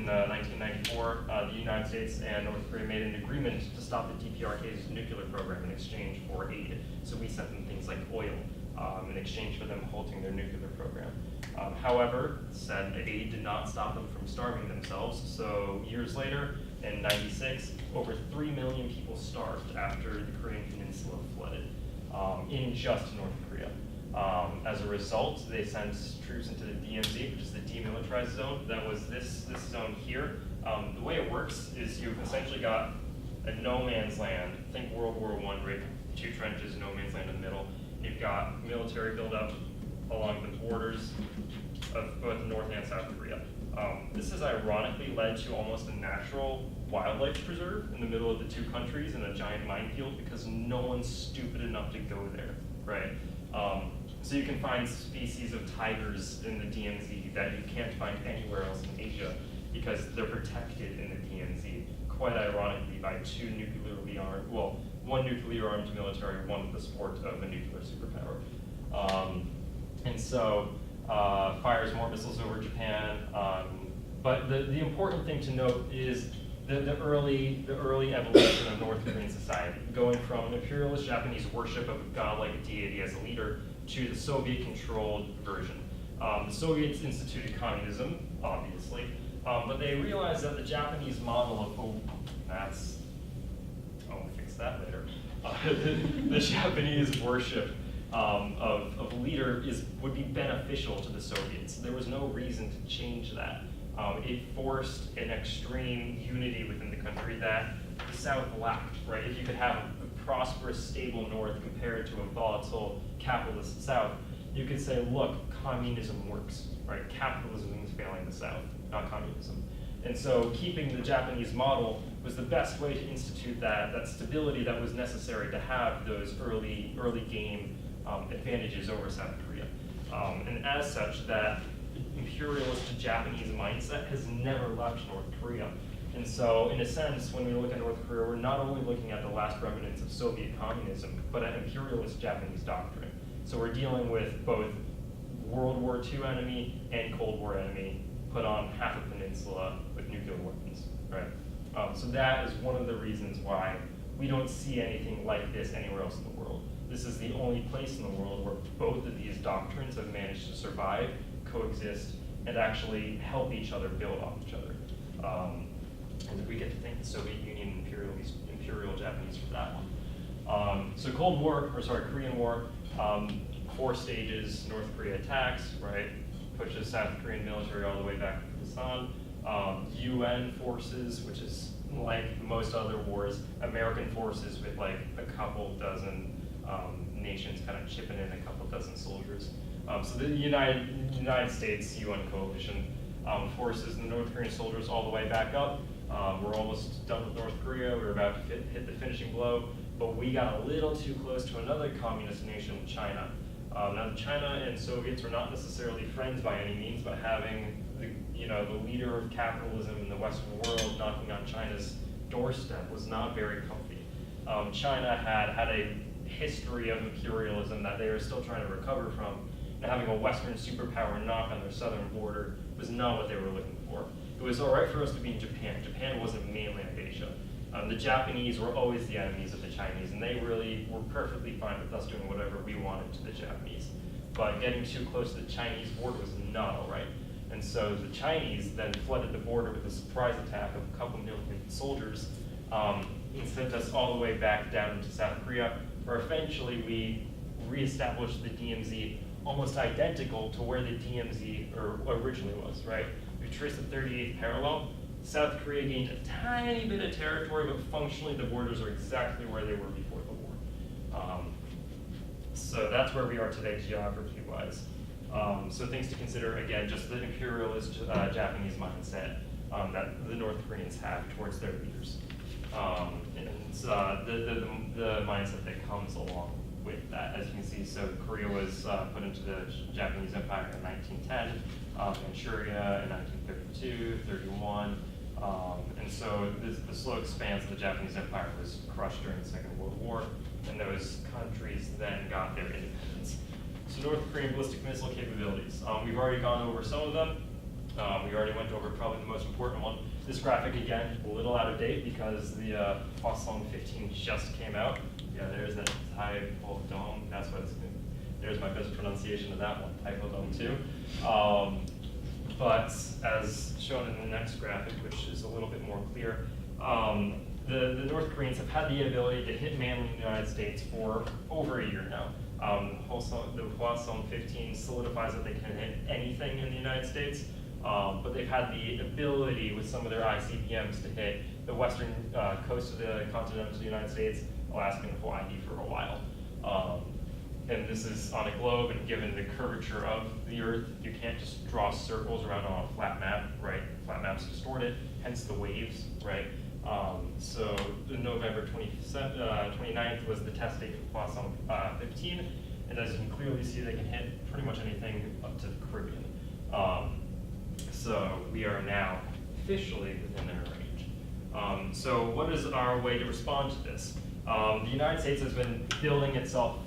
in 1994, the United States and North Korea made an agreement to stop the DPRK's nuclear program in exchange for aid. So we sent them things like oil in exchange for them halting their nuclear program. However, said aid did not stop them from starving themselves. So years later, in '96, over 3 million people starved after the Korean Peninsula flooded in just North Korea. As a result, they sent troops into the DMZ, which is the demilitarized zone. That was this zone here. The way it works is you've essentially got a no man's land. Think World War I, right? 2 trenches, no man's land in the middle. You've got military buildup along the borders of both North and South Korea. This has ironically led to almost a natural wildlife preserve in the middle of the 2 countries and a giant minefield because no one's stupid enough to go there, right? So you can find species of tigers in the DMZ that you can't find anywhere else in Asia because they're protected in the DMZ, quite ironically by 2 nuclearly armed, well, 1 nuclear armed military, 1 with the support of a nuclear superpower. And so fires more missiles over Japan. But the important thing to note is the early evolution of North Korean society, going from imperialist Japanese worship of a godlike deity as a leader to the Soviet-controlled version. The Soviets instituted communism, obviously, but they realized that the Japanese model of, I'll fix that later. The Japanese worship of a leader would be beneficial to the Soviets. There was no reason to change that. It forced an extreme unity within the country that the South lacked, right? If you could have a prosperous, stable North compared to a volatile, capitalist South, you could say, look, communism works, right? Capitalism is failing the South, not communism. And so keeping the Japanese model was the best way to institute that stability that was necessary to have those early game advantages over South Korea. And as such, that imperialist Japanese mindset has never left North Korea. And so, in a sense, when we look at North Korea, we're not only looking at the last remnants of Soviet communism, but an imperialist Japanese doctrine. So we're dealing with both World War II enemy and Cold War enemy put on half a peninsula with nuclear weapons, right? So that is one of the reasons why we don't see anything like this anywhere else in the world. This is the only place in the world where both of these doctrines have managed to survive, coexist, and actually help each other build off each other. And we get to thank the Soviet Union Imperial Japanese for that one. So Korean War, 4 stages, North Korea attacks, right? Pushes South Korean military all the way back to Busan. UN forces, which is like most other wars, American forces with like a couple dozen nations kind of chipping in a couple dozen soldiers. So the United States UN coalition forces the North Korean soldiers all the way back up. We're almost done with North Korea. We're about to hit the finishing blow, but we got a little too close to another communist nation, China. Now, China and Soviets were not necessarily friends by any means, but having the leader of capitalism in the Western world knocking on China's doorstep was not very comfy. China had a history of imperialism that they were still trying to recover from, and having a Western superpower knock on their southern border was not what they were looking for. It was all right for us to be in Japan. Japan wasn't mainland Asia. The Japanese were always the enemies of the Chinese, and they really were perfectly fine with us doing whatever we wanted to the Japanese. But getting too close to the Chinese border was not all right. And so the Chinese then flooded the border with a surprise attack of a couple million soldiers and sent us all the way back down into South Korea, where eventually we reestablished the DMZ almost identical to where the DMZ originally was, right? We traced the 38th parallel. South Korea gained a tiny bit of territory, but functionally the borders are exactly where they were before the war. So that's where we are today geography-wise. So things to consider, again, just the imperialist Japanese mindset that the North Koreans have towards their leaders. And the mindset that comes along with that. As you can see, so Korea was put into the Japanese Empire in 1910, Manchuria in 1932, 31, and so the slow expanse of the Japanese Empire was crushed during the Second World War, and those countries then got their independence. So North Korean ballistic missile capabilities. We've already gone over some of them. We already went over probably the most important one. This graphic, again, a little out of date because the Hwasong 15 just came out. Yeah, there's that Typho Dome. That's what it's been. There's my best pronunciation of that one, Typho Dome 2. But as shown in the next graphic, which is a little bit more clear, the North Koreans have had the ability to hit mainland United States for over a year now. The Hwasong 15 solidifies that they can hit anything in the United States, but they've had the ability with some of their ICBMs to hit the western coast of the continental United States, Alaska and Hawaii for a while. And this is on a globe, and given the curvature of the Earth, you can't just draw circles around on a flat map, right? Flat maps distort it, hence the waves, right? So the November 29th was the test date for Hwasong 15, and as you can clearly see, they can hit pretty much anything up to the Caribbean. So we are now officially within their range. So what is our way to respond to this? The United States has been building itself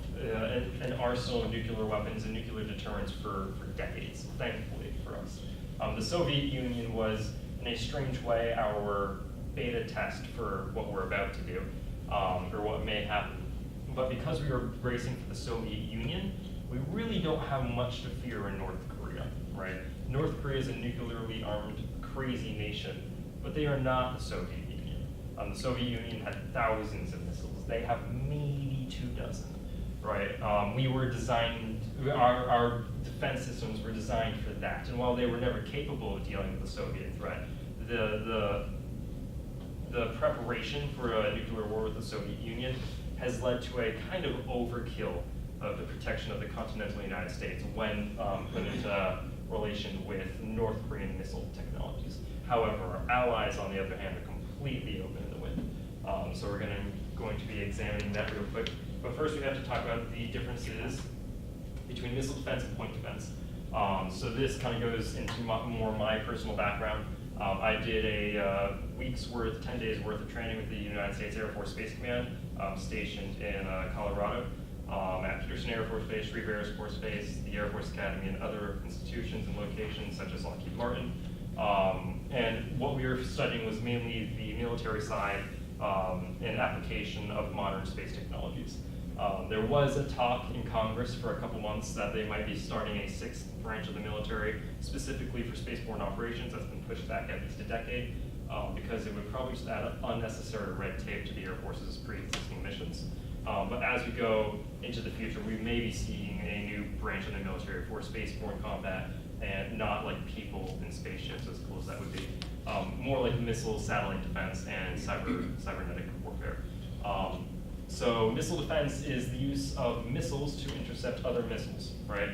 an arsenal of nuclear weapons and nuclear deterrence for decades, thankfully for us. The Soviet Union was, in a strange way, our beta test for what we're about to do, or what may happen. But because we were bracing for the Soviet Union, we really don't have much to fear in North Korea, right? North Korea is a nuclearly armed, crazy nation, but they are not the Soviet Union. The Soviet Union had thousands of missiles. They have maybe 24, right? We were designed, our defense systems were designed for that. And while they were never capable of dealing with the Soviet threat, the preparation for a nuclear war with the Soviet Union has led to a kind of overkill of the protection of the continental United States when put into relation with North Korean missile technologies. However, our allies, on the other hand, are completely open in the wind. So we're going to be examining that real quick. But first we have to talk about the differences between missile defense and point defense. So this kind of goes into more my personal background. I did a week's worth, 10 days worth of training with the United States Air Force Space Command, stationed in Colorado, at Peterson Air Force Base, Schriever Air Force Base, the Air Force Academy, and other institutions and locations such as Lockheed Martin. And what we were studying was mainly the military side and application of modern space technologies. There was a talk in Congress for a couple months that they might be starting a 6th branch of the military specifically for spaceborne operations. That's been pushed back at least a decade because it would probably just add unnecessary red tape to the Air Force's pre-existing missions. But as we go into the future, we may be seeing a new branch of the military for spaceborne combat, and not like people in spaceships, as cool as that would be. More like missiles, satellite defense, and cybernetic warfare. So missile defense is the use of missiles to intercept other missiles, right?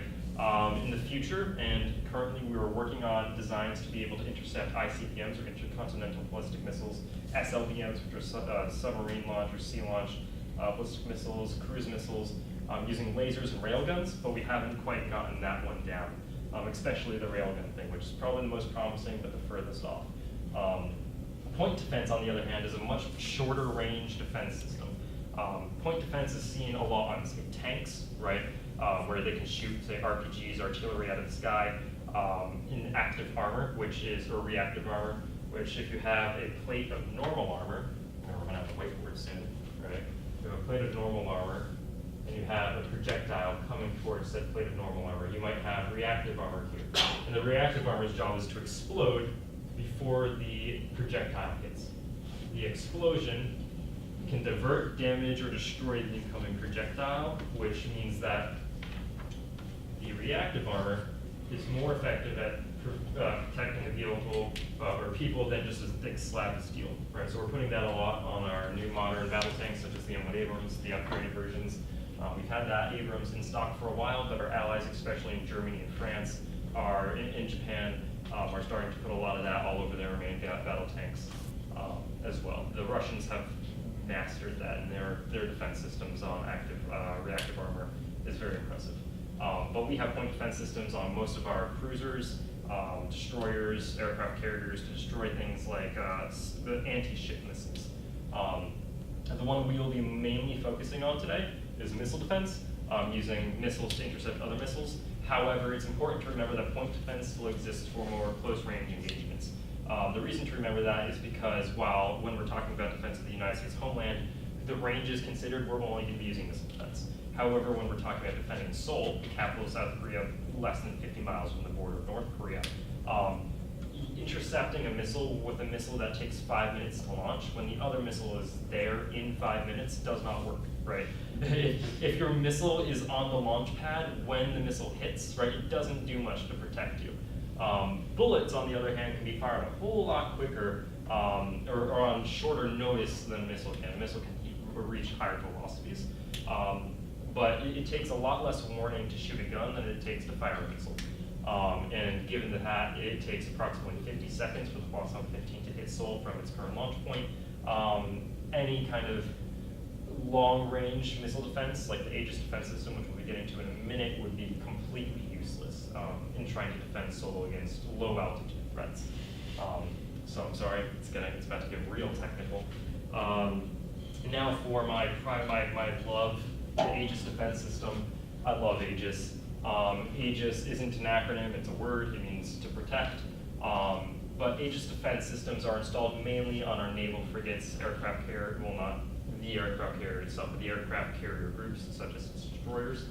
In the future, and currently we are working on designs to be able to intercept ICBMs, or intercontinental ballistic missiles, SLBMs, which are submarine launch or sea launch ballistic missiles, cruise missiles, using lasers and railguns, but we haven't quite gotten that one down, especially the railgun thing, which is probably the most promising, but the furthest off. Point defense, on the other hand, is a much shorter range defense system. Point defense is seen a lot on, say, tanks, right, where they can shoot, say, RPGs, artillery out of the sky, in active armor, or reactive armor, which if you have a plate of normal armor, we're going to have to wait for it soon, right? You have a plate of normal armor, and you have a projectile coming towards that plate of normal armor. You might have reactive armor here. And the reactive armor's job is to explode before the projectile hits. The explosion can divert, damage, or destroy the incoming projectile, which means that the reactive armor is more effective at protecting a vehicle or people than just a thick slab of steel, right? So we're putting that a lot on our new modern battle tanks, such as the M1 Abrams, the upgraded versions. We've had that Abrams in stock for a while, but our allies, especially in Germany and France, in Japan, are starting to put a lot of that all over their main battle tanks as well. The Russians have mastered that, and their defense systems on reactive armor is very impressive. But we have point defense systems on most of our cruisers, destroyers, aircraft carriers, to destroy things like the anti-ship missiles. And the one we will be mainly focusing on today is missile defense, using missiles to intercept other missiles. However, it's important to remember that point defense still exists for more close-range engagements. The reason to remember that is because when we're talking about defense of the United States homeland, the range is considered we're only going to be using missile defense. However, when we're talking about defending Seoul, the capital of South Korea, less than 50 miles from the border of North Korea, intercepting a missile with a missile that takes 5 minutes to launch when the other missile is there in 5 minutes does not work, right? If your missile is on the launch pad when the missile hits, right, it doesn't do much to protect you. Bullets, on the other hand, can be fired a whole lot quicker or on shorter notice than a missile can. A missile can reach higher velocities. But it takes a lot less warning to shoot a gun than it takes to fire a missile. And given that it takes approximately 50 seconds for the Hwasong 15 to hit Seoul from its current launch point, any kind of long-range missile defense, like the Aegis defense system, which we'll be getting to in a minute, would be completely useless in trying to defend Seoul against low-altitude threats. So I'm sorry, it's about to get real technical. Now for my love, the Aegis defense system. I love Aegis. Aegis isn't an acronym, it's a word, it means to protect. But Aegis defense systems are installed mainly on our naval frigates, aircraft carrier, well, not the aircraft carrier itself, but the aircraft carrier groups, such as destroyers.